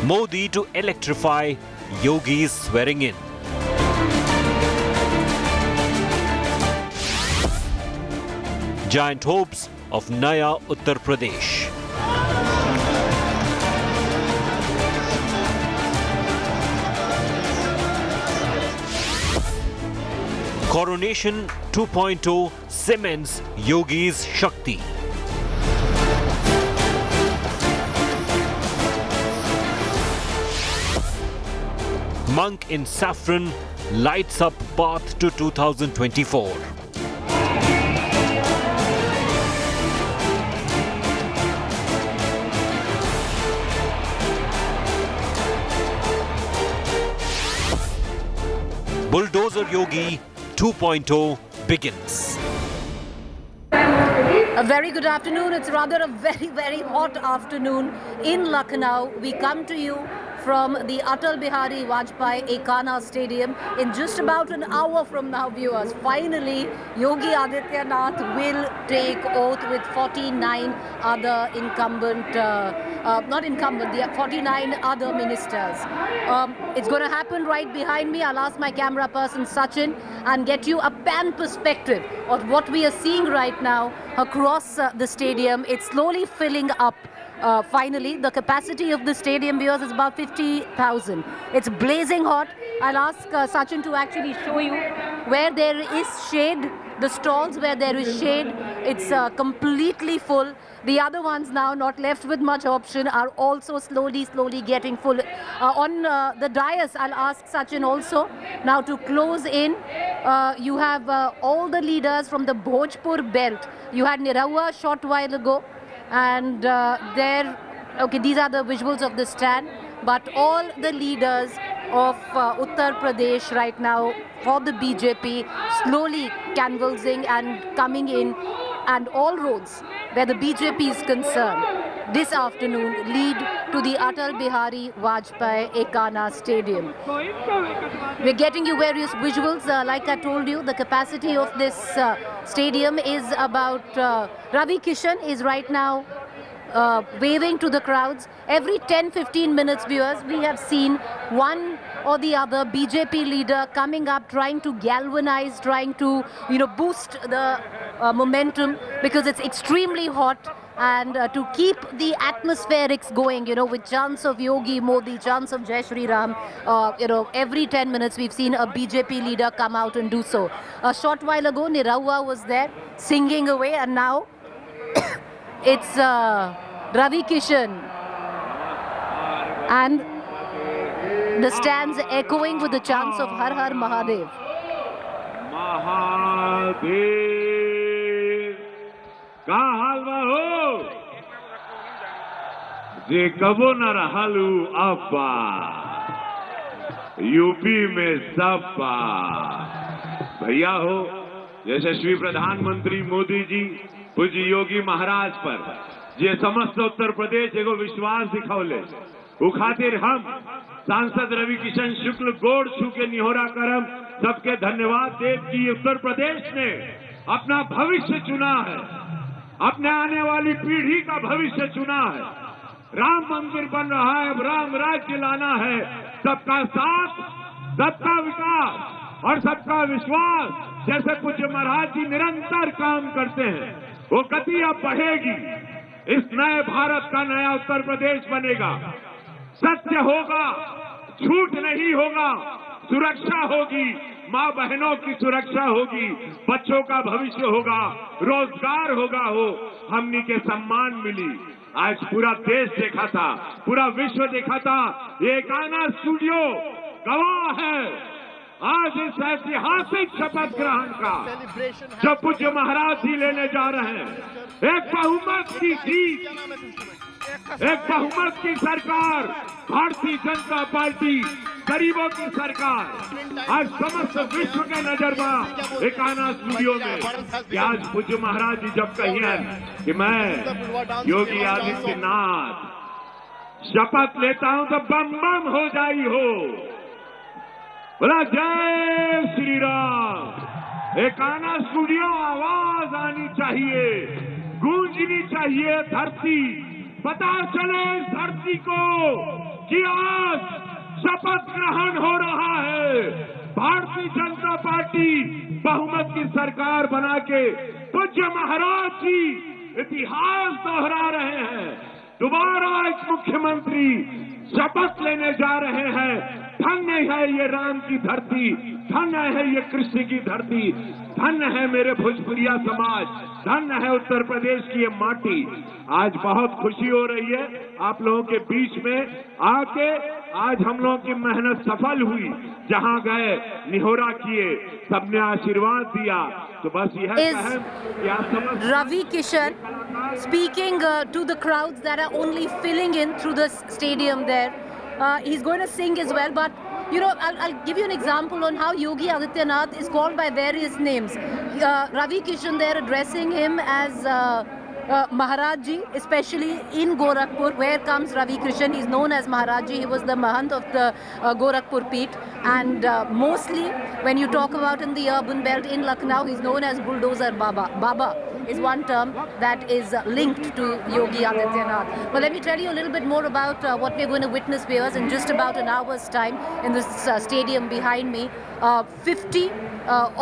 Modi to electrify Yogi's swearing in. Giant hopes of Naya Uttar Pradesh. Coronation 2.0 cements Yogi's Shakti. Monk in saffron lights up path to 2024. Bulldozer Yogi 2.0 begins. A very good afternoon. It's rather a very, very hot afternoon in Lucknow. We come to you from the Atal Bihari Vajpayee Ekana Stadium in just about an hour from now, viewers. Finally, Yogi Adityanath will take oath with 49 other the 49 other ministers. It's going to happen right behind me. I'll ask my camera person Sachin and get you a pan perspective of what we are seeing right now across the stadium. It's slowly filling up. Finally, the capacity of the stadium, viewers, is about 50,000. It's blazing hot. I'll ask Sachin to actually show you where there is shade. The stalls where there is shade, it's completely full. The other ones now not left with much option are also slowly getting full. On the dais, I'll ask Sachin also now to close in. You have all the leaders from the Bhojpur belt. You had Nirawa a short while ago. And these are the visuals of the stand, but all the leaders of Uttar Pradesh right now for the BJP slowly canvassing and coming in, and all roads where the BJP is concerned this afternoon lead to the Atal Bihari Vajpayee Ekana Stadium. We're getting you various visuals. Like I told you, the capacity of this stadium is about, Ravi Kishan is right now waving to the crowds. Every 10-15 minutes, viewers, we have seen one or the other BJP leader coming up, trying to galvanize, trying to boost the momentum, because it's extremely hot. And to keep the atmospherics going, with chants of Yogi, Modi, chants of Jai Shri Ram, every 10 minutes we've seen a BJP leader come out and do so. A short while ago, Nirawa was there singing away, and now it's Ravi Kishan. And the stands echoing with the chants of Har Har Mahadev. का हालवा हो जे कबो न रहलू अब्बा UP में सपा भैया हो यशस्वी प्रधानमंत्री मोदी जी पूज्य योगी महाराज पर जे समस्त उत्तर प्रदेश एगो विश्वास दिखौले उ खातिर हम सांसद रवि किशन शुक्ल गोड़ छू के निहोरा करम सबके धन्यवाद देव कि उत्तर प्रदेश ने अपना भविष्य चुना है, अपने आने वाली पीढ़ी का भविष्य चुना है। राम मंदिर बन रहा है, अब राम राज्य लाना है। सबका साथ, सबका विकास और सबका विश्वास, जैसे पूज्य महाराज जी निरंतर काम करते हैं, वो गति अब बढ़ेगी। इस नए भारत का नया उत्तर प्रदेश बनेगा। सत्य होगा, झूठ नहीं होगा, सुरक्षा होगी, माँ बहनों की सुरक्षा होगी, बच्चों का भविष्य होगा, रोजगार होगा, हमनी के सम्मान मिली। आज पूरा देश देखा था, पूरा विश्व देखा था, ये एकाना स्टूडियो गवाह है आज इस ऐतिहासिक शपथ ग्रहण का जो पूज्य महाराज जी लेने जा रहे हैं। एक बहुमत की जीत, एक बहुमत की सरकार, भारतीय जनता पार्टी, गरीबों की सरकार। आज समस्त विश्व के नजर में एकाना स्टूडियो में कि आज पूज्य महाराज जी जब कहिए कि मैं योगी आदित्यनाथ शपथ लेता हूं तो बम बम हो जाई हो। बोला जय श्री राम। एकाना स्टूडियो आवाज आनी चाहिए, गूंजनी चाहिए धरती, पता चले धरती को कि आज शपथ ग्रहण हो रहा है। भारतीय जनता पार्टी बहुमत की सरकार बना के पूज्य महाराज जी इतिहास दोहरा रहे हैं। दोबारा एक मुख्यमंत्री शपथ लेने जा रहे हैं। धन्य है ये राम की धरती, धन्य है ये कृष्ण की धरती, धन्य है मेरे भोजपुरिया समाज, धन्य है उत्तर प्रदेश की ये माटी। आज बहुत खुशी हो रही है आप लोगों के बीच में आके। आज हम लोगों की मेहनत सफल हुई। जहां गए निहोरा किए, सबने आशीर्वाद दिया। तो बस यह कहें कि आप समझ Ravi Kishan speaking to the crowds that are only filling in through the stadium there. He's going to sing as well, but you know, I'll give you an example on how Yogi Adityanath is called by various names. Ravi Kishan there addressing him as Maharaj Ji, especially in Gorakhpur. Where comes Ravi Kishan? He's known as Maharaj Ji. He was the Mahant of the Gorakhpur Peeth, and mostly when you talk about in the urban belt in Lucknow, he's known as Bulldozer Baba. Baba is one term that is linked to Yogi Adityanath. Well, let me tell you a little bit more about what we're going to witness, viewers, in just about an hour's time in this stadium behind me. 50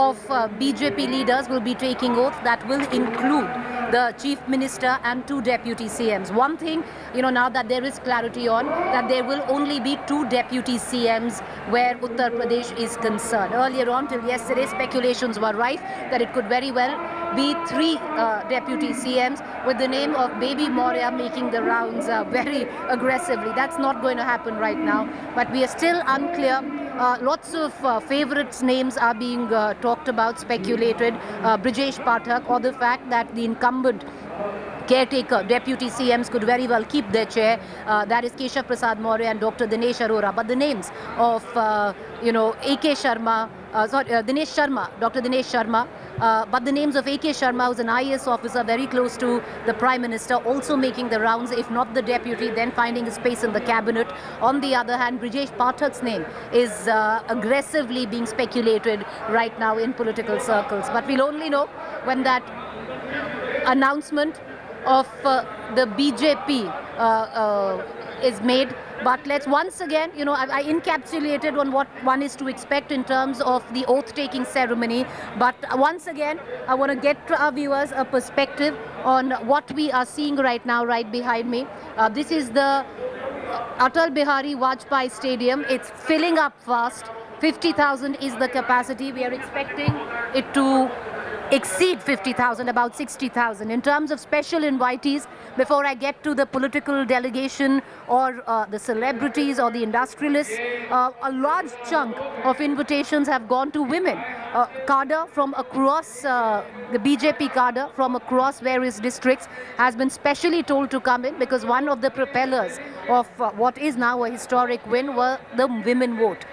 of BJP leaders will be taking oath. That will include the Chief Minister and 2 Deputy CMs. One thing, you know, now that there is clarity on that there will only be 2 Deputy CMs where Uttar Pradesh is concerned. Earlier on, till yesterday, speculations were rife that it could very well be 3 Deputy CMs, with the name of Baby Moria making the rounds very aggressively. That's not going to happen right now, but we are still unclear. Lots of favorites names are being talked about, speculated. Brijesh Pathak, or the fact that the incumbent caretaker deputy CMs could very well keep their chair. That is Keshav Prasad Maurya and Dr. Dinesh Arora. But the names of A.K. Sharma, Dinesh Sharma, Dr. Dinesh Sharma, but the names of A.K. Sharma, who's an IAS officer very close to the Prime Minister, also making the rounds, if not the deputy, then finding a space in the cabinet. On the other hand, Brijesh Pathak's name is aggressively being speculated right now in political circles. But we'll only know when that announcement of the BJP is made. But let's once again, you know, I encapsulated on what one is to expect in terms of the oath-taking ceremony. But once again, I want to get to our viewers a perspective on what we are seeing right now, right behind me. This is the Atal Bihari Vajpayee Stadium. It's filling up fast. 50,000 is the capacity. We are expecting it to exceed 50,000, about 60,000. In terms of special invitees, before I get to the political delegation or the celebrities or the industrialists, a large chunk of invitations have gone to women. Cadre from across, the BJP cadre from across various districts has been specially told to come in, because one of the propellers of what is now a historic win were the women vote.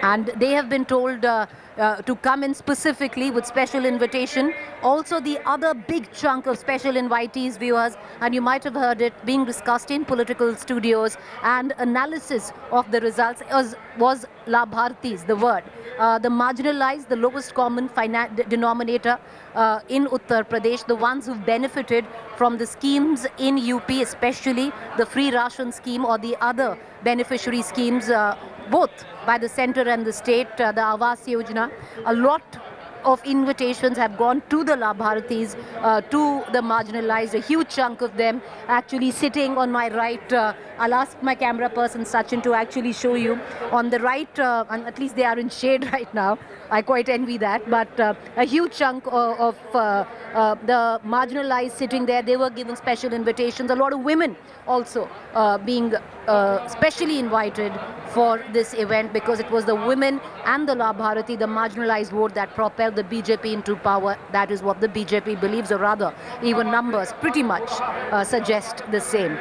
And they have been told to come in specifically with special invitation. Also, the other big chunk of special invitees, viewers, and you might have heard it being discussed in political studios, and analysis of the results was Labhartis, the word. The marginalized, the lowest common denominator in Uttar Pradesh, the ones who've benefited from the schemes in UP, especially the free ration scheme or the other beneficiary schemes, both by the center and the state, the Awas Yojana. A lot of invitations have gone to the Labhartis, to the marginalized, a huge chunk of them actually sitting on my right. I'll ask my camera person Sachin to actually show you. On the right, and at least they are in shade right now, I quite envy that, but a huge chunk of the marginalized sitting there, they were given special invitations. A lot of women also being specially invited for this event, because it was the women and the Labharati, the marginalized vote, that propelled the BJP into power. That is what the BJP believes, or rather, even numbers pretty much suggest the same.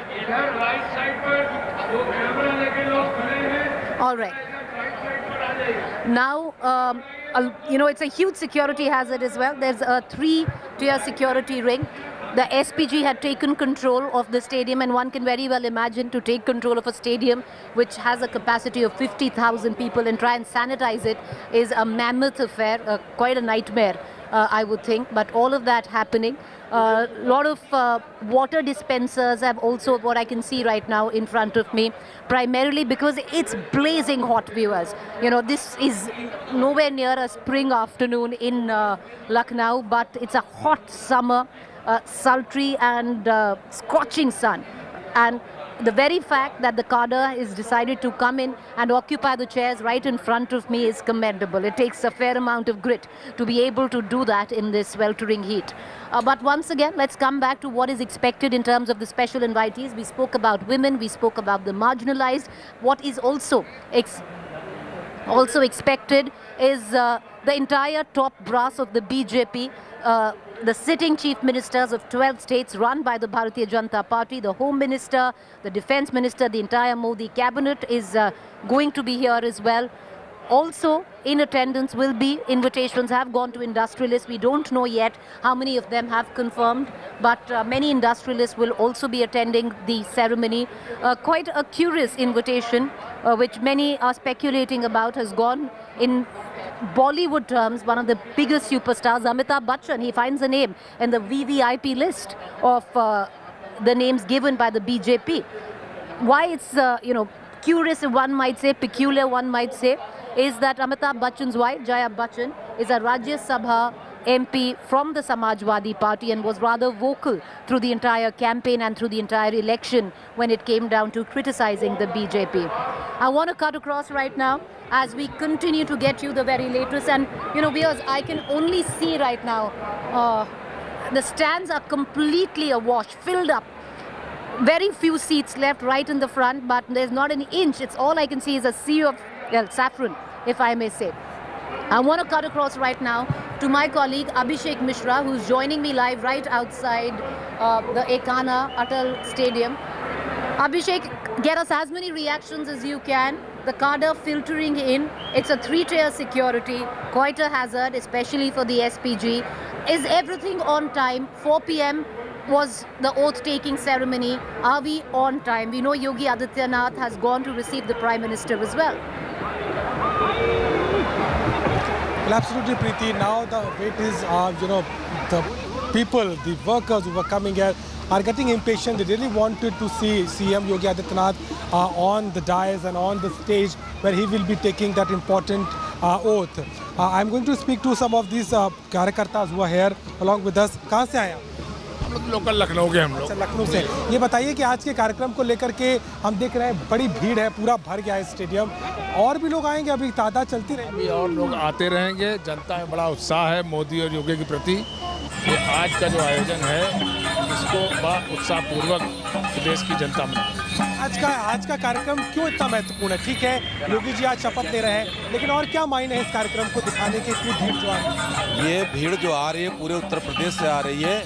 All right. Now, you know, it's a huge security hazard as well. There's a 3-tier security ring. The SPG had taken control of the stadium, and one can very well imagine to take control of a stadium which has a capacity of 50,000 people and try and sanitize it is a mammoth affair, quite a nightmare I would think. But all of that happening. A lot of water dispensers have also, what I can see right now in front of me, primarily because it's blazing hot, viewers. You know, this is nowhere near a spring afternoon in Lucknow, but it's a hot summer, sultry and scorching sun. And the very fact that the cadre is decided to come in and occupy the chairs right in front of me is commendable. It takes a fair amount of grit to be able to do that in this sweltering heat. But once again, let's come back to what is expected in terms of the special invitees. We spoke about women, we spoke about the marginalized. What is also expected is the entire top brass of the BJP, the sitting chief ministers of 12 states run by the Bharatiya Janata Party, the home minister, the defense minister, the entire Modi cabinet is going to be here as well. Also in attendance will be, invitations have gone to industrialists. We don't know yet how many of them have confirmed, but many industrialists will also be attending the ceremony. Quite a curious invitation, which many are speculating about, has gone in Bollywood terms, one of the biggest superstars, Amitabh Bachchan. He finds a name in the VVIP list of the names given by the BJP. Why it's, curious, one might say, peculiar, one might say, is that Amitabh Bachchan's wife, Jaya Bachchan, is a Rajya Sabha MP from the Samajwadi Party and was rather vocal through the entire campaign and through the entire election when it came down to criticizing the BJP. I want to cut across right now as we continue to get you the very latest. And, viewers, I can only see right now the stands are completely awash, filled up. Very few seats left right in the front, but there's not an inch. It's all I can see is a sea of, saffron, if I may say. I want to cut across right now to my colleague Abhishek Mishra, who's joining me live right outside the Ekana Atal Stadium. Abhishek, get us as many reactions as you can. The cadre filtering in. It's a 3-tier security, quite a hazard, especially for the SPG. Is everything on time? 4 p.m. was the oath-taking ceremony. Are we on time? We know Yogi Adityanath has gone to receive the Prime Minister as well. Well, absolutely, Preeti. Now the wait is, the people, the workers who were coming here are getting impatient. They really wanted to see CM Yogi Adityanath on the dais and on the stage where he will be taking that important oath. I'm going to speak to some of these कार्यकर्तास who are here along with us. कहाँ से आए आप? Local Lucknow के हम लोग। अच्छा, लखनऊ से। ये बताइए कि आज के कार्यक्रम को लेकर के हम देख रहे हैं बड़ी भीड़ है, पूरा भर गया है स्टेडियम। और भी लोग आएंगे, अभी तादाद चलती रहेगी। अभी और लोग आते रहेंगे। जनता में बड़ा उत्साह है मोदी और योगी के प्रति। ये आज का जो आयोजन है, इसको बड़ा उत्साहपूर्वक देश की जनता मना रही है। आज का कार्यक्रम क्यों इतना महत्वपूर्ण है? ठीक है, योगी जी आज शपथ ले रहे हैं, लेकिन और क्या मायने है इस कार्यक्रम को दिखाने के? इतनी भीड़ जो आ रही है, ये भीड़ जो आ रही है पूरे उत्तर प्रदेश से आ रही है।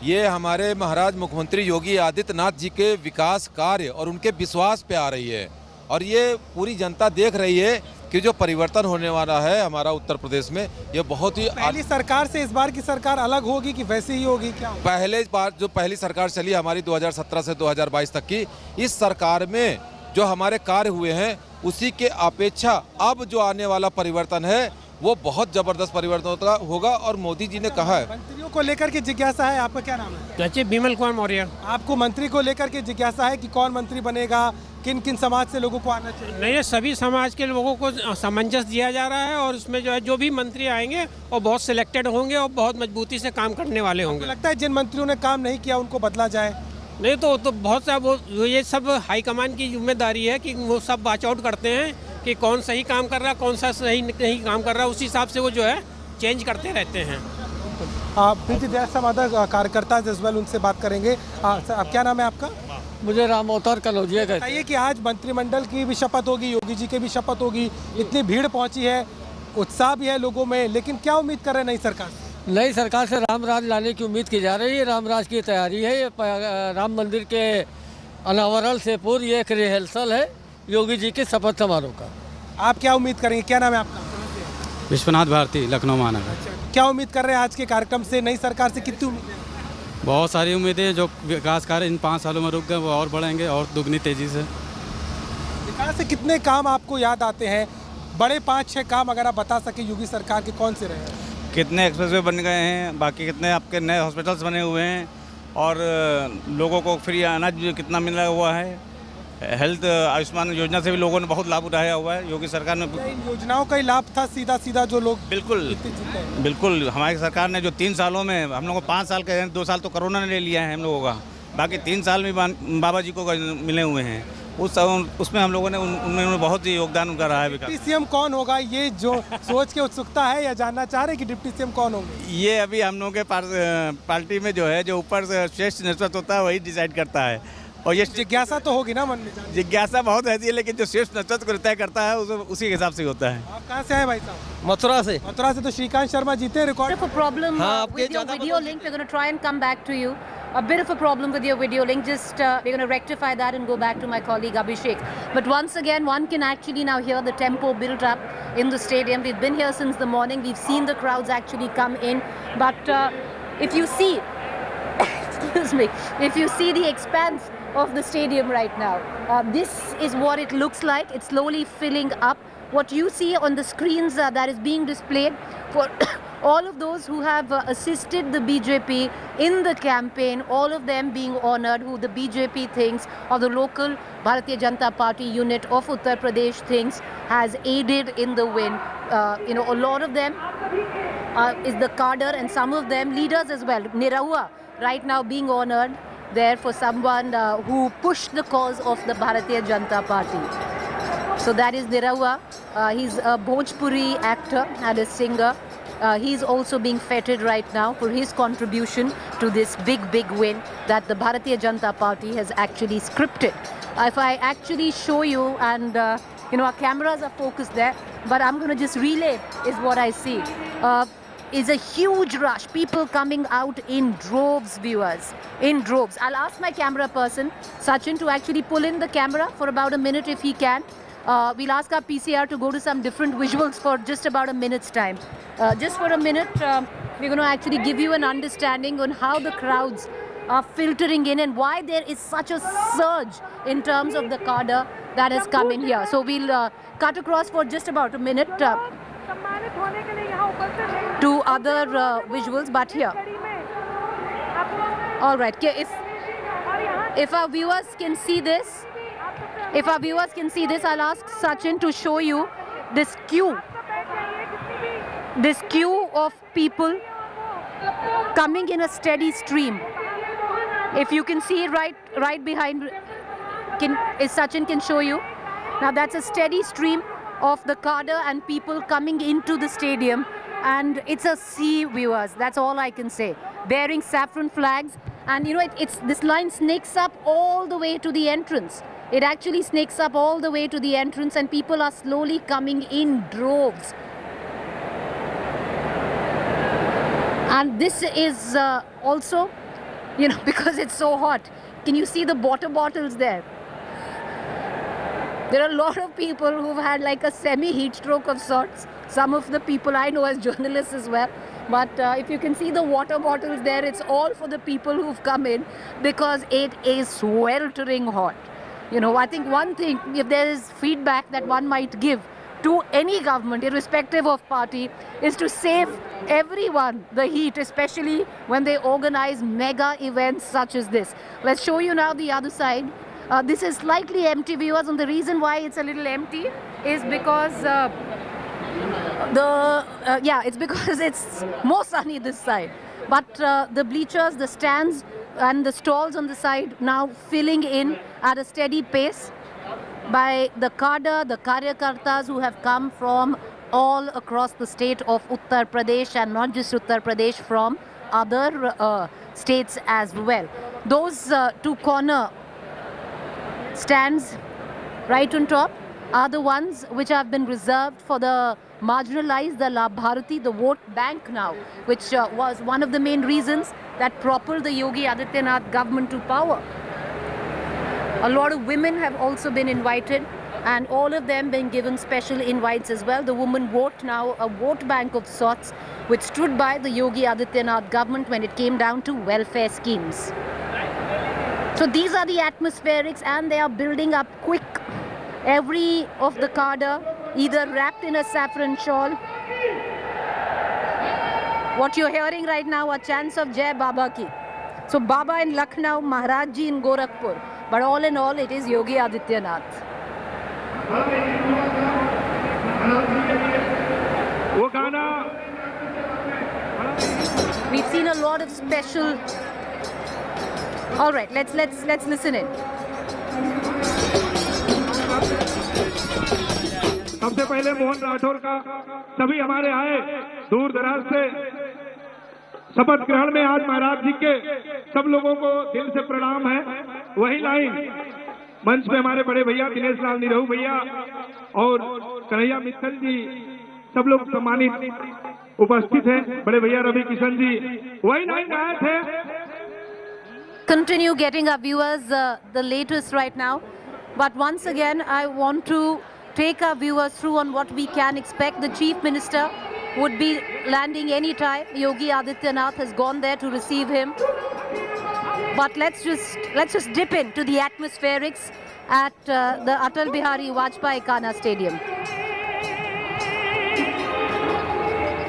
ये हमारे महाराज मुख्यमंत्री योगी आदित्यनाथ जी के विकास कार्य और उनके विश्वास पे आ रही है। और ये पूरी जनता देख रही है कि जो परिवर्तन होने वाला है हमारा उत्तर प्रदेश में, ये बहुत ही पहली सरकार से इस बार की सरकार अलग होगी कि वैसे ही होगी? क्या पहली सरकार चली हमारी 2017 से 2022 तक की, इस सरकार में जो हमारे कार्य हुए हैं उसी के अपेक्षा अब जो आने वाला परिवर्तन है वो बहुत जबरदस्त परिवर्तन होगा। और मोदी जी ने कहा है, मंत्रियों को लेकर के जिज्ञासा है। आपका क्या नाम है? बिमल कुमार मौर्य। आपको मंत्री को लेकर के जिज्ञासा है कि कौन मंत्री बनेगा, किन किन समाज से लोगों को आना चाहिए? नहीं, सभी समाज के लोगों को सामंजस्य दिया जा रहा है और उसमें जो भी मंत्री आएंगे वो बहुत सिलेक्टेड होंगे और बहुत मजबूती से काम करने वाले होंगे। लगता है जिन मंत्रियों ने काम नहीं किया उनको बदला जाए? नहीं तो बहुत सा ये सब हाईकमान की जिम्मेदारी है कि वो सब वॉच आउट करते हैं कि कौन सही काम कर रहा है, कौन सा सही नहीं काम कर रहा है, उसी हिसाब से वो जो है चेंज करते रहते हैं। प्रीति, देयर सम अदर कार्यकर्ता एज वेल, उनसे बात करेंगे। अब क्या नाम है आपका? मुझे राम अवतार कलौजिया कहते हैं। बताइए कि आज मंत्रिमंडल की भी शपथ होगी, योगी जी की भी शपथ होगी, इतनी भीड़ पहुंची है, उत्साह भी है लोगों में, लेकिन क्या उम्मीद कर रहे हैं नई सरकार से? नई सरकार से राम राज लाने की उम्मीद की जा रही है। राम राज की तैयारी है। ये राम मंदिर के अनावरण से पूर्व ये एक रिहर्सल है योगी जी के शपथ समारोह का। आप क्या उम्मीद करेंगे? क्या नाम है आपका? विश्वनाथ भारती, लखनऊ महानगर। क्या उम्मीद कर रहे हैं आज के कार्यक्रम से? नई सरकार से कितनी उम्मीद है? बहुत सारी उम्मीदें। जो विकास कार्य इन 5 सालों में रुक गए वो और बढ़ेंगे और दुगनी तेजी से। विकास से कितने काम आपको याद आते हैं? बड़े 5-6 काम अगर आप बता सके योगी सरकार के, कौन से रहे? कितने एक्सप्रेसवे बन गए हैं, बाकी कितने आपके नए हॉस्पिटल्स बने हुए हैं और लोगों को फ्री अनाज भी कितना मिला हुआ है। हेल्थ आयुष्मान योजना से भी लोगों ने बहुत लाभ उठाया हुआ है। योगी सरकार ने इन योजनाओं का ही लाभ था सीधा जो लोग बिल्कुल हमारी सरकार ने जो 3 सालों में हम लोगों को 5 साल के 2 साल तो कोरोना ने ले लिया है हम लोगों का, बाकी 3 साल में बाबा जी को मिले हुए हैं। उसमें हम लोगों ने उन्होंने बहुत ही योगदान उनका रहा है। डिप्टी सीएम कौन होगा, ये जो सोच के उत्सुकता है या जानना चाह रहे हैं कि डिप्टी सीएम कौन होंगे? ये अभी हम लोगों के पार्टी में जो है, जो ऊपर से श्रेष्ठ नेतृत्व होता है वही डिसाइड करता है। और ये जिज्ञासा तो होगी ना मन में? जिज्ञासा बहुत रहती है, लेकिन जो श्रेष्ठ नेतृत्व को तय करता है उसी के हिसाब से होता है। आप कहाँ से आए भाई साहब? मथुरा से। मथुरा से तो श्रीकांत शर्मा जीते record. Problem with your video link. We're going to try and come back to you. A bit of a problem with your video link. Just we're going to rectify that and go back to my colleague Abhishek. But once again, one can actually now hear the tempo built up in the stadium. We've been here since the morning. We've seen the crowds actually come in. But if you see, excuse me, if you see the expanse of the stadium right now, this is what it looks like. It's slowly filling up. What you see on the screens that is being displayed for all of those who have assisted the BJP in the campaign, all of them being honored, who the BJP thinks or the local Bharatiya Janata Party unit of Uttar Pradesh thinks has aided in the win. A lot of them is the cadre and some of them leaders as well. Nirahua right now being honored there for someone who pushed the cause of the Bharatiya Janata Party. So that is Nirahua. He's a Bhojpuri actor and a singer. He's also being feted right now for his contribution to this big win that the Bharatiya Janata Party has actually scripted. If I actually show you, and our cameras are focused there, but I'm going to just relay is what I see. Is a huge rush, people coming out in droves, viewers, in droves. I'll ask my camera person, Sachin, to actually pull in the camera for about a minute if he can. We'll ask our PCR to go to some different visuals for just about a minute's time. Just for a minute, we're going to actually give you an understanding on how the crowds are filtering in and why there is such a surge in terms of the cadre that has come in here. So we'll cut across for just about a minute to other visuals, but here. All right, if our viewers can see this, I'll ask Sachin to show you this queue of people coming in a steady stream. If you can see it right behind, if Sachin can show you. Now that's a steady stream of the cadre and people coming into the stadium, and it's a sea, viewers, that's all I can say, bearing saffron flags. And it's this line snakes up all the way to the entrance. It actually snakes up all the way to the entrance, and people are slowly coming in droves. And this is also, because it's so hot. Can you see the water bottles there? There are a lot of people who've had like a semi-heat stroke of sorts. Some of the people I know as journalists as well. But if you can see the water bottles there, it's all for the people who've come in because it is sweltering hot. I think one thing, if there is feedback that one might give to any government, irrespective of party, is to save everyone the heat, especially when they organize mega events such as this. Let's show you now the other side. This is slightly empty, viewers, and the reason why it's a little empty is because it's because it's more sunny this side. But the bleachers, the stands and the stalls on the side now filling in at a steady pace by the cadre, the karyakartas who have come from all across the state of Uttar Pradesh, and not just Uttar Pradesh, from other states as well. Those two corner stands right on top are the ones which have been reserved for the marginalized, the Bharati, the vote bank now, which was one of the main reasons that propelled the Yogi Adityanath government to power. A lot of women have also been invited, and all of them been given special invites as well. The women vote now, a vote bank of sorts, which stood by the Yogi Adityanath government when it came down to welfare schemes. So these are the atmospherics, and they are building up quick. Every of the cadre either wrapped in a saffron shawl What you're hearing right now are chants of Jai Baba ki. So Baba in Lucknow, Maharaj Ji in Gorakhpur. But all in all, it is Yogi Adityanath. We've seen a lot of special. All right, let's listen in. सबसे पहले मोहन राठौर का सभी हमारे आए दूर दराज से शपथ ग्रहण में आज महाराज जी के सब लोगों को दिल से प्रणाम है। वही लाइन मंच पे हमारे बड़े भैया दिनेश लाल निरहू भैया और कन्हैया मित्तल जी सब लोग सम्मानित उपस्थित हैं। बड़े भैया रवि किशन जी वही लाइन गाए थे। Continue getting our viewers the latest right now, but once again I want to take our viewers through on what we can expect. The Chief Minister would be landing any time. Yogi Adityanath has gone there to receive him. But let's just dip into the atmospherics at the Atal Bihari Vajpayee Kana Stadium.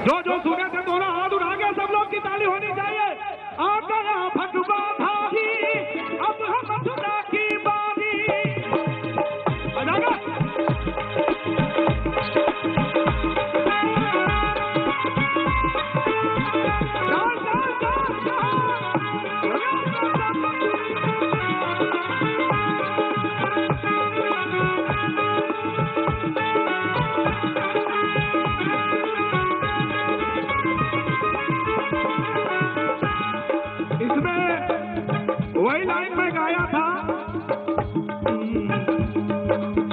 जो सुने थे दोनों हाथ उठा के सब लोग की ताली होनी चाहिए। आ गया भगवा भाई, अब हम मथुरा की बारी। आ जाएगा। वही लाइन में गाया था,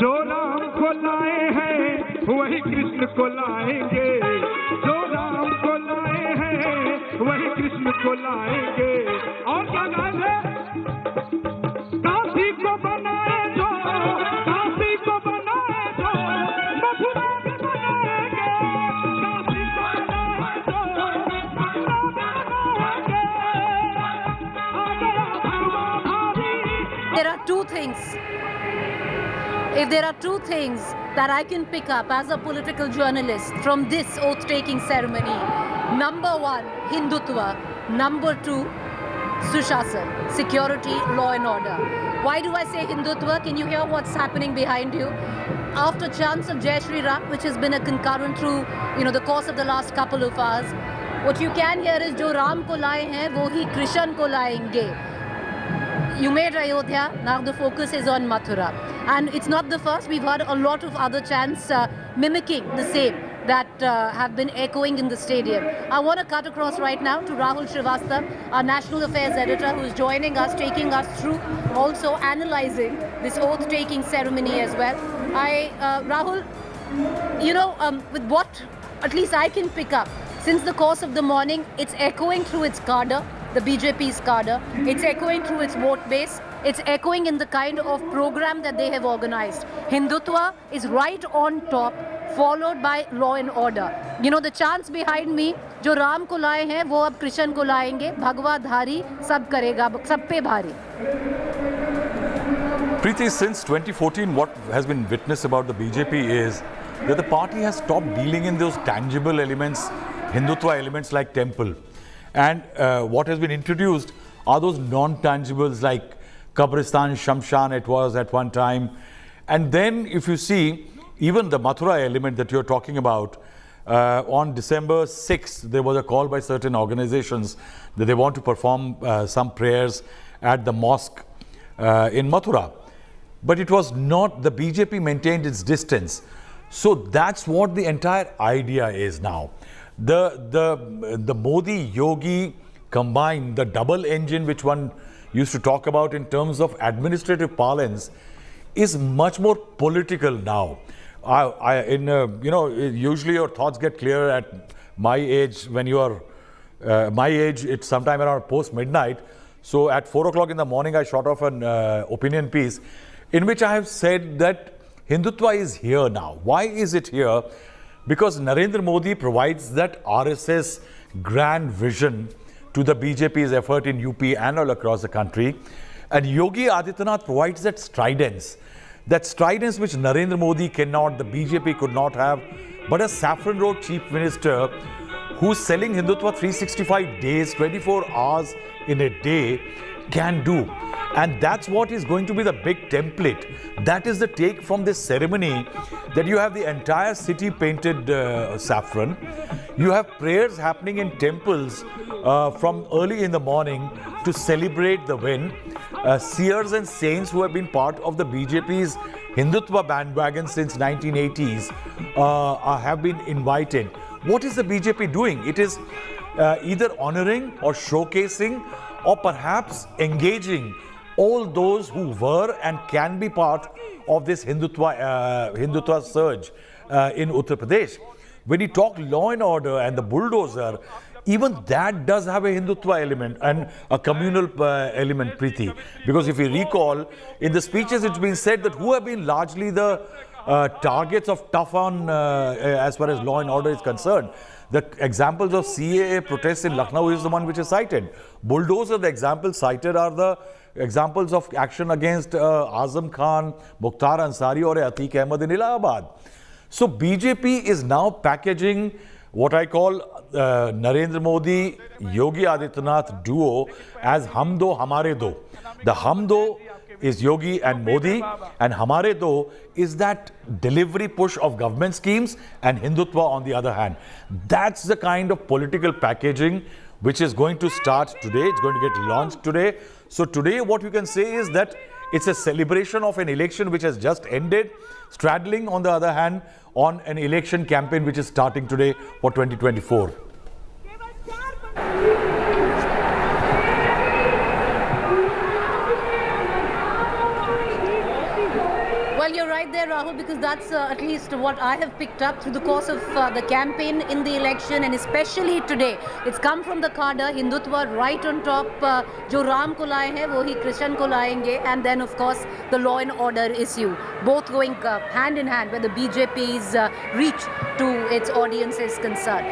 जो राम को लाए हैं वही कृष्ण को लाएंगे, जो राम को लाए हैं वही कृष्ण को लाएंगे। और क्या गाए थे? काशी को बनाए जो, काशी को बनाए जो, मथुरा में बनाएंगे, काशी को बनाए जो, मथुरा में बनाएंगे। There are two things. If there are two things that I can pick up as a political journalist from this oath-taking ceremony, number one, Hindutva. Number two, Sushasana, security, law and order. Why do I say Hindutva? Can you hear what's happening behind you? After chants of Jai Shri Ram, which has been a concurrent through the course of the last couple of hours, what you can hear is जो राम को लाए हैं वो ही कृष्ण को लाएंगे. You made Ayodhya, now the focus is on Mathura. And it's not the first, we've heard a lot of other chants mimicking the same that have been echoing in the stadium. I want to cut across right now to Rahul Srivastava, our National Affairs Editor, who is joining us, taking us through, also analysing this oath-taking ceremony as well. Rahul, with what at least I can pick up, since the course of the morning, it's echoing through its cadre, the BJP's cadre, it's echoing through its vote base, it's echoing in the kind of program that they have organized. Hindutva is right on top, followed by law and order. The chants behind me, जो राम को लाए हैं वो अब कृष्ण को लाएंगे, भगवा धारी सब करेगा, सब पे भारी. Preeti, since 2014, what has been witnessed about the BJP is that the party has stopped dealing in those tangible elements, Hindutva elements like temple. And what has been introduced are those non-tangibles like Kabristan, Shamshan, it was at one time. And then if you see, even the Mathura element that you're talking about, on December 6th, there was a call by certain organizations that they want to perform some prayers at the mosque in Mathura. But it was not, the BJP maintained its distance. So that's what the entire idea is now. The Modi Yogi combined, the double engine which one used to talk about in terms of administrative parlance, is much more political now. Usually your thoughts get clear at my age. When you are my age, it's sometime around post midnight. So at 4 o'clock in the morning, I shot off an opinion piece in which I have said that Hindutva is here now. Why is it here? Because Narendra Modi provides that RSS grand vision to the BJP's effort in UP and all across the country. And Yogi Adityanath provides that stridence which Narendra Modi cannot, the BJP could not have, but a saffron-robed chief minister who's selling Hindutva 365 days, 24 hours in a day can do. And that's what is going to be the big template. That is the take from this ceremony, that you have the entire city painted saffron. You have prayers happening in temples from early in the morning to celebrate the win. Seers and saints who have been part of the BJP's Hindutva bandwagon since 1980s have been invited. What is the BJP doing? It is either honoring or showcasing or perhaps engaging all those who were and can be part of this Hindutva surge in Uttar Pradesh. When you talk law and order and the bulldozer, even that does have a Hindutva element and a communal element, Preeti. Because if you recall, in the speeches it's been said that who have been largely the targets of tough on as far as law and order is concerned. The examples of CAA protests in Lucknow is the one which is cited. Bulldozer, the examples cited are the examples of action against Azam Khan, Mukhtar Ansari or Atiq Ahmed in Allahabad. So BJP is now packaging what I call Narendra Modi, Yogi Adityanath duo as Hum Do Hamare Do. The Hum Do is Yogi and Modi, and Hamare Do is that delivery push of government schemes, and Hindutva on the other hand. That's the kind of political packaging which is going to start today. It's going to get launched today. So today what you can say is that it's a celebration of an election which has just ended, straddling on the other hand on an election campaign which is starting today for 2024. Well, you're right there, Rahul, because that's at least what I have picked up through the course of the campaign in the election, and especially today. It's come from the cadre, Hindutva right on top. Jo Ram ko laaye hai, wohi Krishna ko laayenge, and then of course the law and order issue, both going hand in hand where the BJP's reach to its audience is concerned.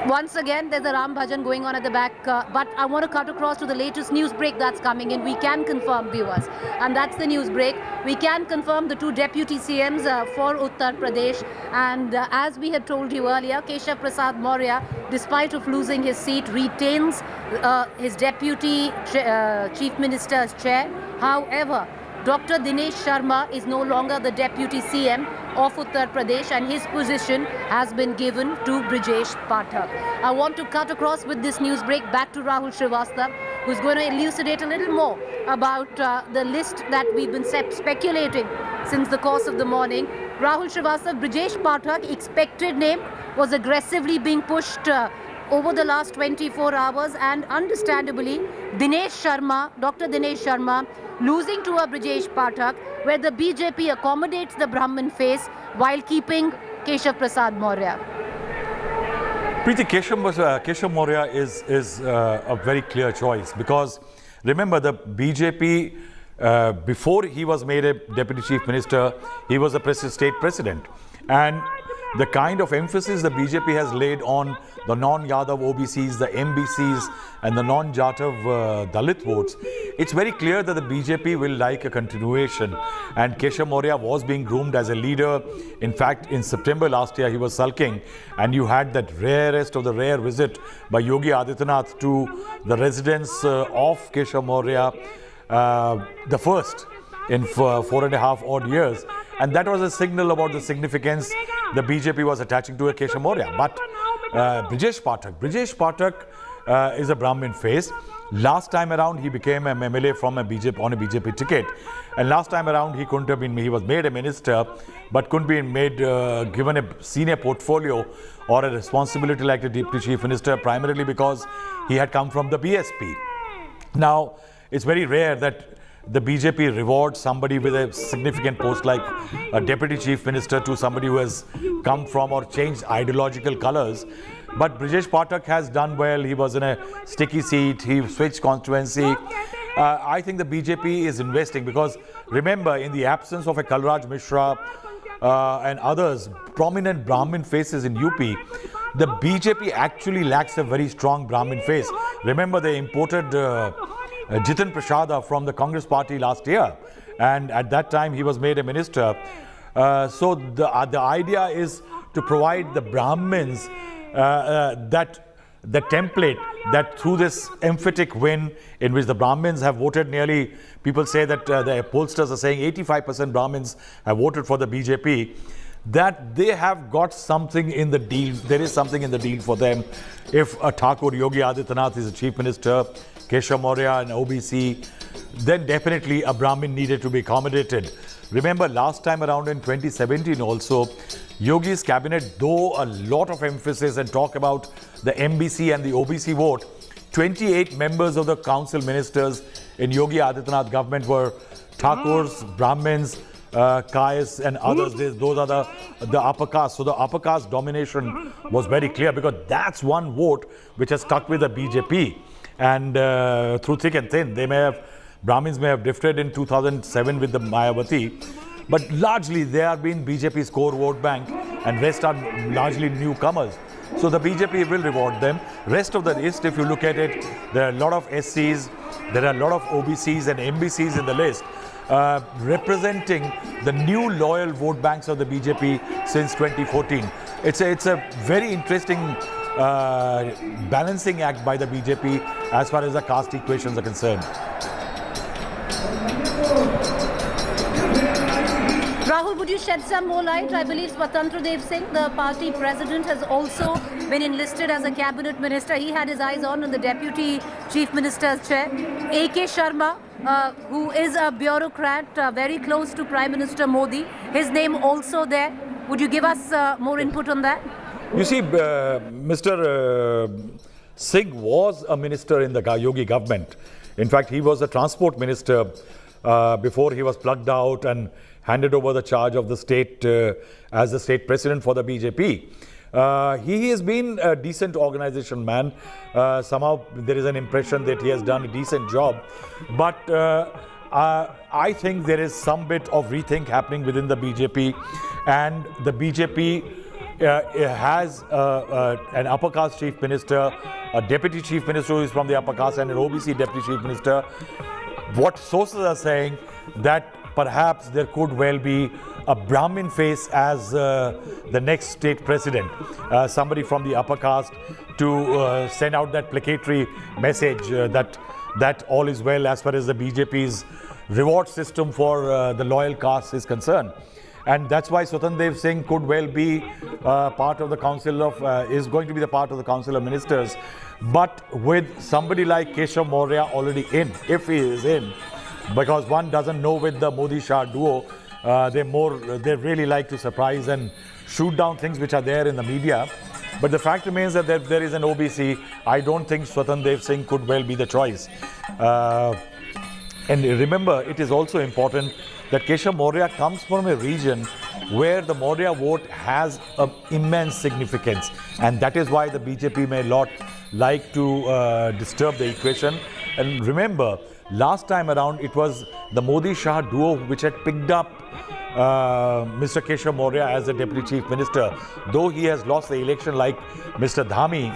Once again, there's a Ram Bhajan going on at the back, but I want to cut across to the latest news break that's coming in. We can confirm, viewers, and that's the news break. We can confirm the two deputy CMs for Uttar Pradesh, and as we had told you earlier, Keshav Prasad Maurya, despite of losing his seat, retains his deputy chief minister's chair. However, Dr. Dinesh Sharma is no longer the deputy CM of Uttar Pradesh, and his position has been given to Brijesh Pathak. I want to cut across with this news break back to Rahul Srivastava, who's going to elucidate a little more about the list that we've been speculating since the course of the morning. Rahul Srivastava, Brijesh Pathak, expected name, was aggressively being pushed over the last 24 hours, and understandably, Dinesh Sharma, Dr. Dinesh Sharma, losing to a Brijesh Pathak, where the BJP accommodates the Brahmin face while keeping Keshav Prasad Maurya. Preeti, Keshav Maurya is a very clear choice, because remember the BJP, before he was made a deputy chief minister, he was a state president, and the kind of emphasis the BJP has laid on the non-Yadav OBCs, the MBCs and the non-Jatav Dalit votes, it's very clear that the BJP will like a continuation, and Keshav Maurya was being groomed as a leader. In fact, in September last year he was sulking, and you had that rarest of the rare visit by Yogi Adityanath to the residence of Keshav Maurya, the first in 4.5 odd years, and that was a signal about the significance the BJP was attaching to a Keshav Maurya. But Brijesh Pathak is a Brahmin face. Last time around he became a MLA from a BJP on a BJP ticket, and last time around he couldn't have been. He was made a minister, but couldn't be made given a senior portfolio or a responsibility like the deputy chief minister, primarily because he had come from the BSP. Now it's very rare that the BJP rewards somebody with a significant post like a deputy chief minister to somebody who has come from or changed ideological colors. But Brijesh Pathak has done well. He was in a sticky seat. He switched constituency. I think the BJP is investing, because remember, in the absence of a Kalraj Mishra and others, prominent Brahmin faces in UP, the BJP actually lacks a very strong Brahmin face. Remember, they imported Jitin Prasada from the Congress party last year, and at that time he was made a minister. So the idea is to provide the Brahmins that the template that through this emphatic win in which the Brahmins have voted nearly, people say that the pollsters are saying 85% Brahmins have voted for the BJP, that they have got something in the deal. There is something in the deal for them. If a Thakur Yogi Adityanath is a chief minister, Keshav Maurya an OBC, then definitely a Brahmin needed to be accommodated. Remember last time around in 2017 also, Yogi's cabinet, though a lot of emphasis and talk about the MBC and the OBC vote, 28 members of the council ministers in Yogi Adityanath government were Thakurs, Brahmins, Kais and others. Those are the upper caste. So the upper caste domination was very clear, because that's one vote which has stuck with the BJP. And through thick and thin, Brahmins may have drifted in 2007 with the Mayawati, but largely they have been BJP's core vote bank, and rest are largely newcomers. So the BJP will reward them. Rest of the list, if you look at it, there are a lot of SCs, there are a lot of OBCs and MBCs in the list, representing the new loyal vote banks of the BJP since 2014. It's a very interesting balancing act by the BJP as far as the caste equations are concerned. Rahul, would you shed some more light? I believe Swatantra Dev Singh, the party president, has also been enlisted as a cabinet minister. He had his eyes on the deputy chief minister's chair. A.K. Sharma, who is a bureaucrat very close to Prime Minister Modi, his name also there. Would you give us more input on that? You see, Mr. Singh was a minister in the Yogi government. In fact, he was a transport minister before he was plugged out and handed over the charge of the state as the state president for the BJP. He has been a decent organization man. Somehow there is an impression that he has done a decent job. But I think there is some bit of rethink happening within the BJP, and the BJP has an upper caste chief minister, a deputy chief minister who is from the upper caste, and an OBC deputy chief minister. What sources are saying that perhaps there could well be a Brahmin face as the next state president, somebody from the upper caste, to send out that placatory message that all is well as far as the BJP's reward system for the loyal caste is concerned. And that's why Swatantra Dev Singh could well be part of the council of, is going to be the part of the council of ministers. But with somebody like Keshav Maurya already in, if he is in, because one doesn't know with the Modi-Shah duo, they really like to surprise and shoot down things which are there in the media. But the fact remains that there is an OBC. I don't think Swatantra Dev Singh could well be the choice. And remember, it is also important that Keshav Maurya comes from a region where the Maurya vote has immense significance. And that is why the BJP may not like to disturb the equation. And remember, last time around, it was the Modi-Shah duo which had picked up Mr. Keshav Maurya as the Deputy Chief Minister. Though he has lost the election like Mr. Dhami,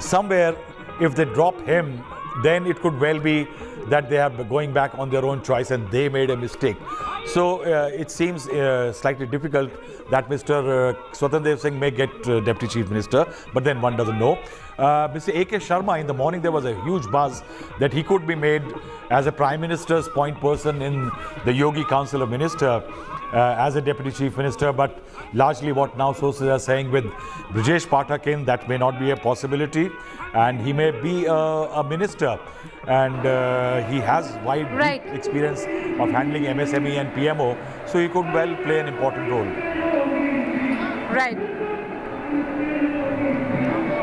somewhere if they drop him, then it could well be that they are going back on their own choice and they made a mistake. So it seems slightly difficult that Mr. Swatantra Dev Singh may get Deputy Chief Minister, but then one doesn't know. Mr. A.K. Sharma, in the morning there was a huge buzz that he could be made as a Prime Minister's point person in the Yogi Council of Ministers as a Deputy Chief Minister, but largely what now sources are saying with Brijesh Pathak in, that may not be a possibility, and he may be a minister, and he has wide deep experience of handling MSME and PMO, so he could well play an important role. Right.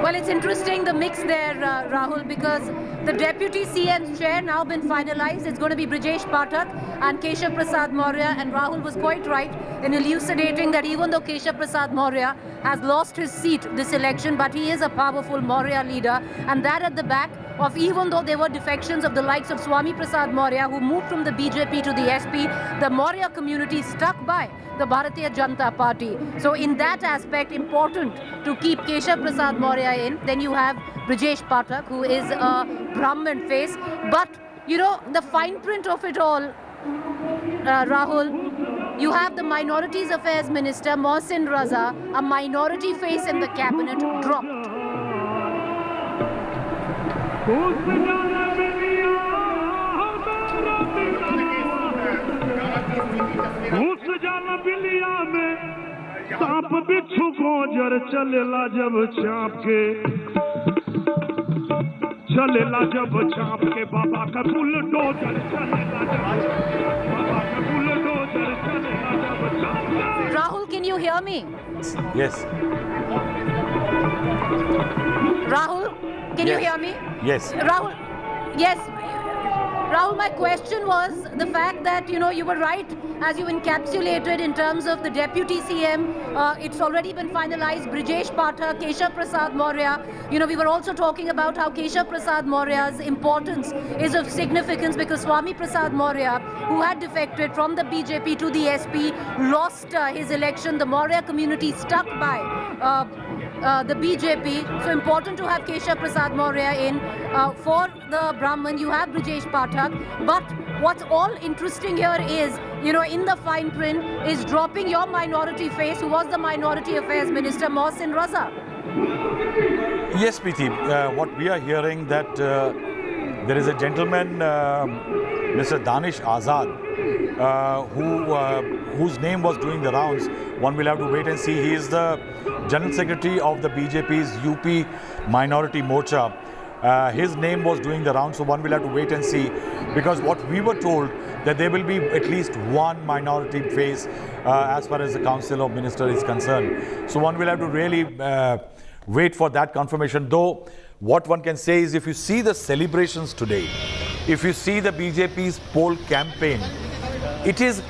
Well, it's interesting, the mix there, Rahul, because the Deputy CM's chair now been finalized. It's going to be Brijesh Pathak and Keshav Prasad Maurya, and Rahul was quite right in elucidating that even though Keshav Prasad Maurya has lost his seat this election, but he is a powerful Maurya leader, and that at the back of, even though there were defections of the likes of Swami Prasad Maurya, who moved from the BJP to the SP, the Maurya community stuck by the Bharatiya Janata Party. So in that aspect, important to keep Keshav Prasad Maurya in. Then you have Brijesh Pathak, who is a Brahmin face. But, you know, the fine print of it all, Rahul, you have the Minorities Affairs Minister, Mohsin Raza, a minority face in the cabinet, dropped. घुस जाला बिलिया में सांप बिच्छू गोजर चलेला जब चाप के बाबा का बुलडोजर चलेला जब चाप के। Rahul, can you hear me? Yes. Rahul, can you hear me? Yes. Rahul, yes. Rahul, my question was the fact that, you were right as you encapsulated in terms of the Deputy CM. It's already been finalized. Brijesh Pathak, Keshav Prasad Maurya. We were also talking about how Keshav Prasad Maurya's importance is of significance because Swami Prasad Maurya, who had defected from the BJP to the SP, lost his election. The Maurya community stuck by the BJP. So important to have Keshav Prasad Maurya in. For the Brahman, you have Brijesh Pathak. But what's all interesting here is, in the fine print, is dropping your minority face, who was the Minority Affairs Minister, Mohsin Raza. Yes, Preeti. What we are hearing that there is a gentleman, Mr. Danish Azad, whose name was doing the rounds. One will have to wait and see. He is the General Secretary of the BJP's UP Minority Morcha. His name was doing the rounds, so one will have to wait and see. Because what we were told, that there will be at least one minority face as far as the Council of Ministers is concerned. So one will have to really wait for that confirmation. Though what one can say is, if you see the celebrations today, if you see the BJP's poll campaign, it is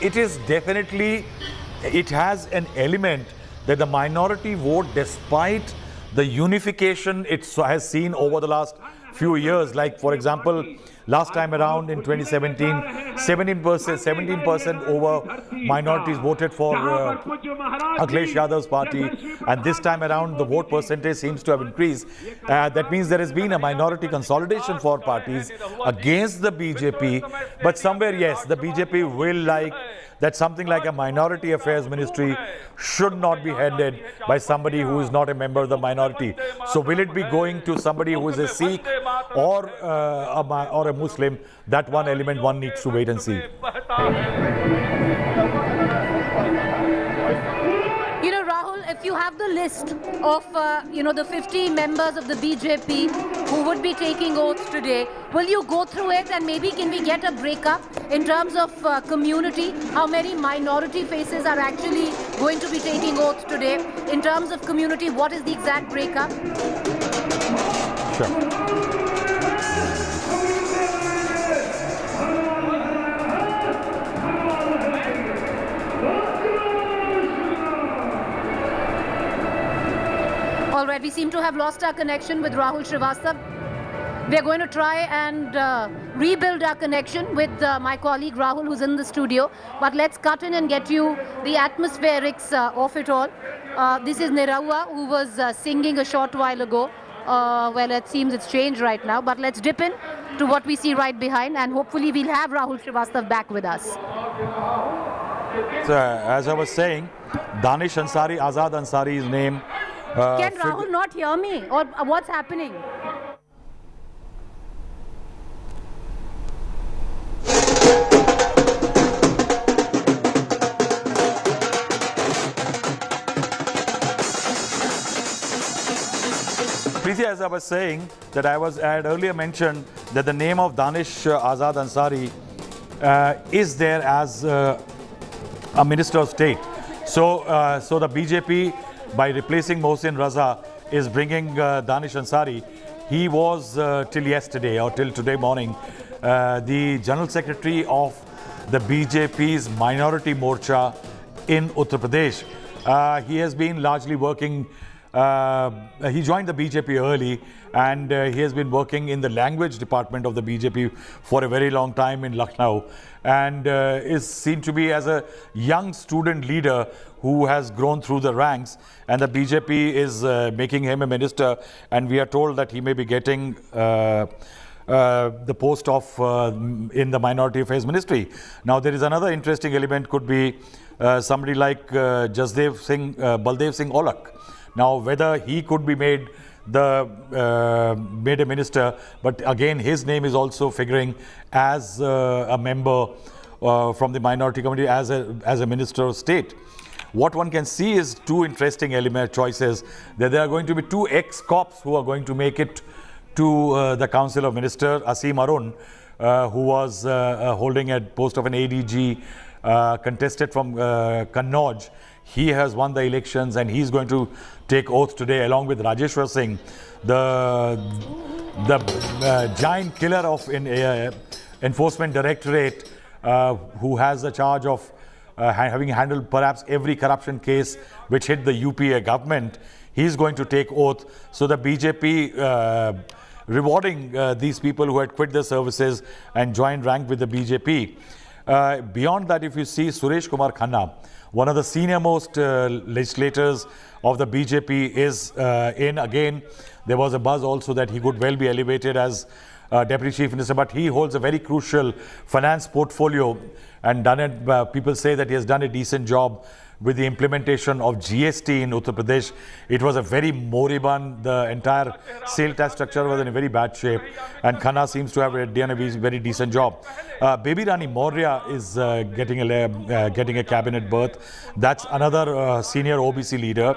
definitely, it has an element that the minority vote, despite the unification it has seen over the last few years, like for example, last time around in 2017, 17% over minorities voted for Akhilesh Yadav's party, and this time around the vote percentage seems to have increased. That means there has been a minority consolidation for parties against the BJP, but somewhere, yes, the BJP will like that something like a minority affairs ministry should not be headed by somebody who is not a member of the minority. So will it be going to somebody who is a Sikh or a Muslim? That one element one needs to wait and see. Rahul, if you have the list of, the 50 members of the BJP who would be taking oaths today, will you go through it and maybe can we get a breakup in terms of community? How many minority faces are actually going to be taking oaths today? In terms of community, what is the exact breakup? Sure. All right, we seem to have lost our connection with Rahul Srivastava. We are going to try and rebuild our connection with my colleague Rahul, who's in the studio. But let's cut in and get you the atmospherics of it all. This is Niraua, who was singing a short while ago. Well, it seems it's changed right now. But let's dip in to what we see right behind. And hopefully we'll have Rahul Srivastava back with us. So, as I was saying, Danish Ansari, Azad Ansari's name. Can Rahul not hear me? Or what's happening? Preeti, as I was saying, that I had earlier mentioned that the name of Danish Azad Ansari is there as a Minister of State. So the BJP, by replacing Mohsin Raza, is bringing Danish Ansari. He was till yesterday or till today morning the General Secretary of the BJP's Minority Morcha in Uttar Pradesh. He has been largely working, he joined the BJP early, and he has been working in the language department of the BJP for a very long time in Lucknow, and is seen to be as a young student leader who has grown through the ranks, and the BJP is making him a minister, and we are told that he may be getting the post of in the Minority Affairs Ministry. Now there is another interesting element, could be somebody like Baldev Singh Olak. Now whether he could be made made a minister, but again his name is also figuring as a member from the minority committee as a minister of state. What one can see is two interesting choices, that there are going to be two ex-cops who are going to make it to the Council of Ministers. Asim Arun, who was holding a post of an ADG, contested from Kannauj. He has won the elections and he's going to take oath today along with Rajeshwar Singh, the giant killer of Enforcement Directorate, who has the charge of having handled perhaps every corruption case which hit the UPA government. He's going to take oath. So the BJP rewarding these people who had quit their services and joined rank with the BJP. Beyond that, if you see Suresh Kumar Khanna, one of the senior most legislators of the BJP, is in again. There was a buzz also that he could well be elevated as Deputy Chief Minister, but he holds a very crucial finance portfolio and done it. People say that he has done a decent job with the implementation of GST in Uttar Pradesh. It was a very moribund, the entire sale tax structure was in a very bad shape, and Khanna seems to have done a very decent job. Baby Rani Maurya is getting a cabinet berth. That's another senior OBC leader.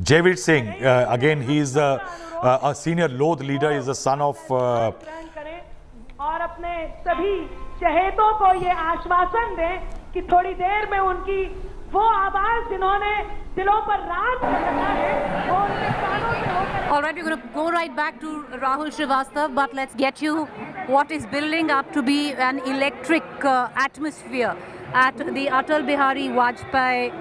Javid Singh, again he is a senior Lodh leader, is the son of और अपने सभी चहेतों को ये आश्वासन दें कि थोड़ी देर में उनकी वो आवाज जिन्होंने दिलों पर राज कर रखा है वो उनके कानों से होकर. All right, we're going to go right back to Rahul Srivastav, but let's get you what is building up to be an electric atmosphere at the Atal Bihari Vajpayee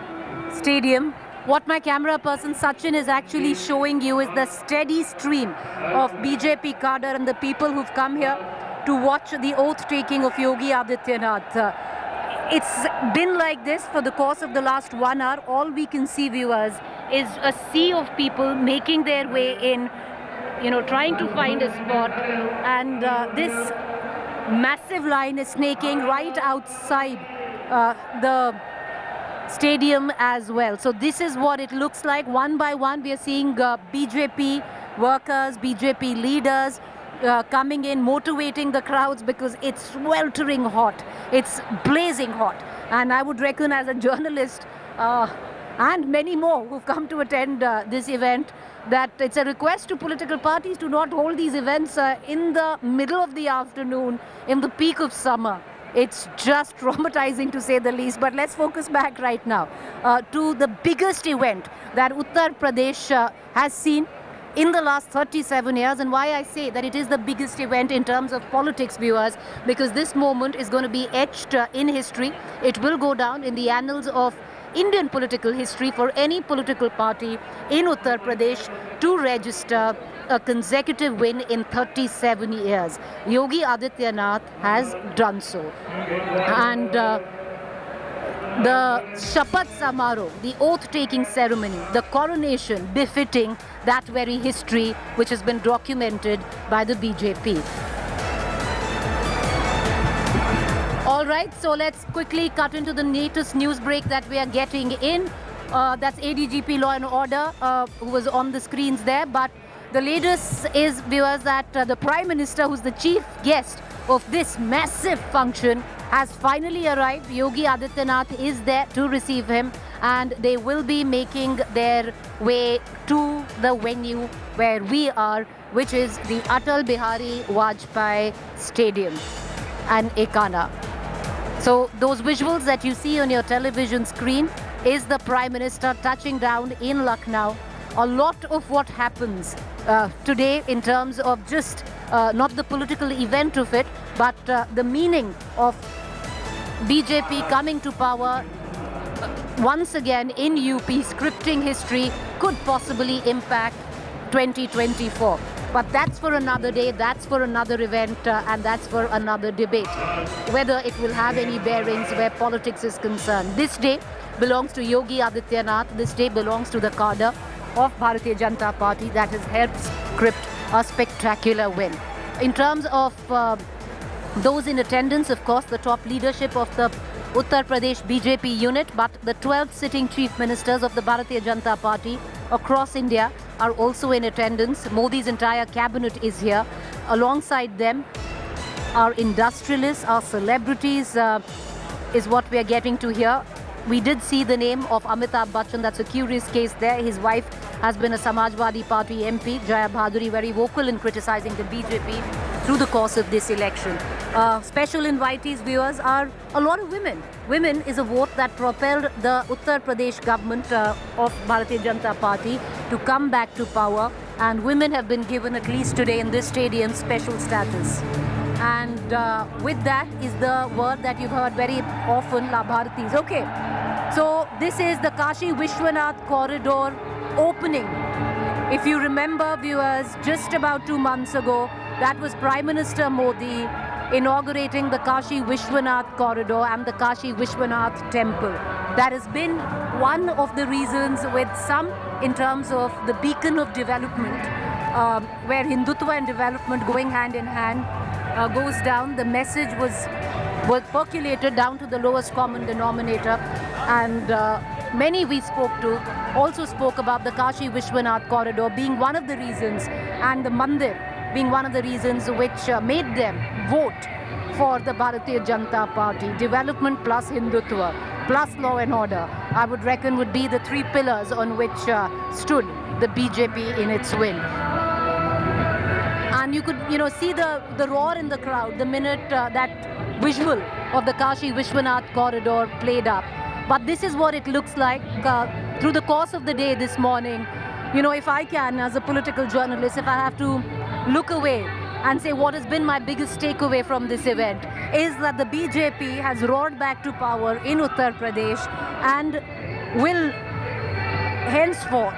Stadium. What my camera person Sachin is actually showing you is the steady stream of BJP cadre and the people who've come here to watch the oath taking of Yogi Adityanath. It's been like this for the course of the last 1 hour. All we can see, viewers, is a sea of people making their way in, trying to find a spot. And this massive line is snaking right outside the stadium as well. So this is what it looks like. One by one, we are seeing BJP workers, BJP leaders coming in, motivating the crowds because it's sweltering hot. It's blazing hot. And I would reckon as a journalist and many more who've come to attend this event, that it's a request to political parties to not hold these events in the middle of the afternoon, in the peak of summer. It's just traumatizing to say the least. But let's focus back right now to the biggest event that Uttar Pradesh has seen in the last 37 years, and why I say that it is the biggest event in terms of politics, viewers, because this moment is going to be etched in history. It will go down in the annals of Indian political history for any political party in Uttar Pradesh to register a consecutive win in 37 years. Yogi Adityanath has done so. And the Shapath Samaroh, the oath-taking ceremony, the coronation befitting that very history which has been documented by the BJP. All right, so let's quickly cut into the latest news break that we are getting in. That's ADGP Law and Order who was on the screens there. But the latest is, viewers, that the Prime Minister, who's the chief guest of this massive function, has finally arrived. Yogi Adityanath is there to receive him, and they will be making their way to the venue where we are, which is the Atal Bihari Vajpayee Stadium and Ekana. So those visuals that you see on your television screen is the Prime Minister touching down in Lucknow. A lot of what happens today in terms of just not the political event of it, but the meaning of BJP coming to power once again in UP, scripting history, could possibly impact 2024. But that's for another day, that's for another event, and that's for another debate, whether it will have any bearings where politics is concerned. This day belongs to Yogi Adityanath. This day belongs to the cadre of Bharatiya Janata Party that has helped script a spectacular win. In terms of those in attendance, of course, the top leadership of the Uttar Pradesh BJP unit, but the 12 sitting chief ministers of the Bharatiya Janata Party across India are also in attendance. Modi's entire cabinet is here. Alongside them, our industrialists, our celebrities is what we are getting to hear. We did see the name of Amitabh Bachchan. That's a curious case there. His wife has been a Samajwadi Party MP. Jaya Bhaduri, very vocal in criticizing the BJP through the course of this election. Special invitees, viewers, are a lot of women. Women is a vote that propelled the Uttar Pradesh government of Bharatiya Janata Party to come back to power. And women have been given, at least today in this stadium, special status. And with that is the word that you've heard very often, La Bharatis. Okay, so this is the Kashi Vishwanath corridor opening. If you remember, viewers, just about 2 months ago, that was Prime Minister Modi inaugurating the Kashi Vishwanath corridor and the Kashi Vishwanath temple. That has been one of the reasons, with some in terms of the beacon of development, where Hindutva and development going hand in hand goes down. The message was percolated down to the lowest common denominator, and many we spoke to also spoke about the Kashi Vishwanath corridor being one of the reasons, and the mandir being one of the reasons which made them vote for the Bharatiya Janata Party. Development plus Hindutva plus law and order, I would reckon, would be the 3 pillars on which stood the BJP in its win. And you could, see the roar in the crowd the minute that visual of the Kashi Vishwanath corridor played up. But this is what it looks like through the course of the day this morning. If I can, as a political journalist, if I have to look away and say what has been my biggest takeaway from this event, is that the BJP has roared back to power in Uttar Pradesh and will henceforth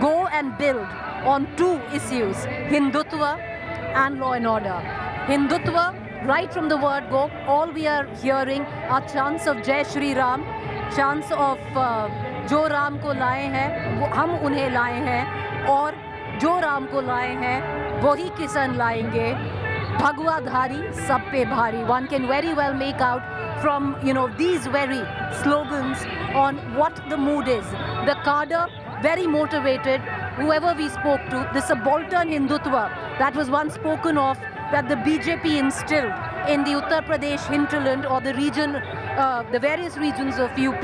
go and build on 2 issues, Hindutva and law and order. Hindutva, right from the word go, all we are hearing are chants of Jai Shri Ram, chants of जो राम को लाए हैं वो हम उन्हें लाए हैं, और जो राम को लाए हैं वही किसान लाएंगे, भगवाधारी सब पे भारी. One can very well make out from these very slogans on what the mood is. The cadre very motivated. Whoever we spoke to, the subaltern Hindutva that was once spoken of, that the BJP instilled in the Uttar Pradesh hinterland or the region, the various regions of UP,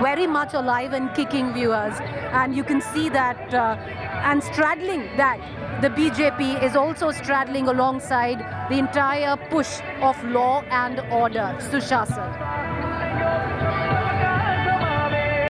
very much alive and kicking, viewers. And you can see that, and straddling that, the BJP is also straddling alongside the entire push of law and order, Sushasana.